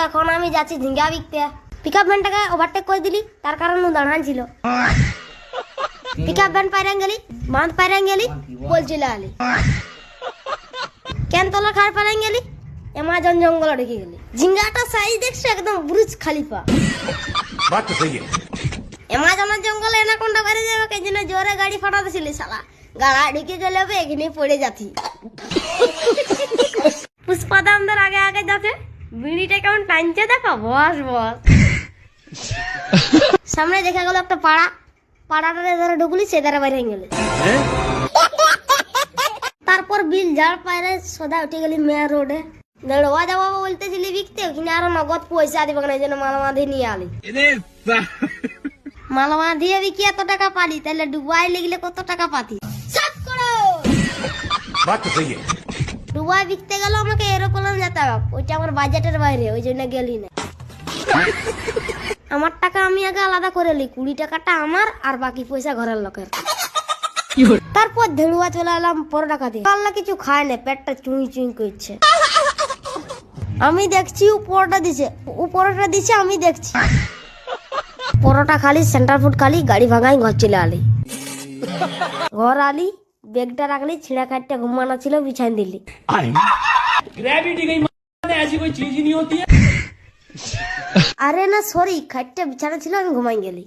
এখন আমি যাচ্ছি ঝিঙ্গা বিকতে। পিকআপ ভ্যানটাকে ওভারটেক করে দিলি, তার কারণ ও দাঁড়ান ছিল। পিকআপ ভ্যান পাইরান গেলি, বাঁধ পাইরান গেলি, বলছিল আলি কেন তোলা খার পাইরান গেলি, অ্যামাজন জঙ্গলে ঢুকে গেলি। ঝিঙ্গাটা সাইজ দেখছো একদম বুর্জ খলিফা। অ্যামাজনের জঙ্গলে এনাকোন্ডা বাইরে যাবে, এই জন্য জোরে গাড়ি ফাটাতেছিলি শালা। গাড়া ঢুকে গেলে এখানে পড়ে যাচ্ছি। পুষ্পা দামদার আগে আগে যাচ্ছে, বিড়িটা কেমন টানছে দেখো, বস বস। সামনে দেখা গেল একটা পাড়া, পাড়াটা ধরে ঢুকলি সে ধারে বাইরে গেলে। তারপর বিল ঝাড় পাইরে সোজা উঠে গেলি মেয়ার রোডে। দেড়ওয়া যাবো বলতেছিলি বিকতে, ওখানে আরো নগদ পয়সা দিবে না, এই জন্য মালমা দিয়ে নিয়ে আলি। মালমা দিয়ে বিকি এত টাকা পালি, তাহলে ডুবাই লেগলে কত টাকা পাতি। ডুবাই বিকতে গেল আমাকে এরোপ্লেন যেতে হবে, ওইটা আমার বাজেটের বাইরে, ওই জন্য গেলি না। আমার টাকা আমি আগে আলাদা করে লি, 20 টাকাটা আমার আর বাকি পয়সা ঘরের লোকের। তারপর ধেড়ুয়া চলে এলাম পরোটা খাতে। পাল্লা কিছু খায় না, পেটটা চুই চুই করছে। আমি দেখছি ও পরোটা দিছে, আমি দেখছি পরোটা খালি, সেন্টার ফুড খালি, গাড়ি ভাঙাই ঘর চলে আলি। ঘর আলি, ব্যাগটা রাখলি, ছিঁড়া কাটটা ঘুমানো ছিল, বিছাই দিলি। আরে না সরি, খাটটা বিছানা ছিল, আমি ঘুমাই গেলি।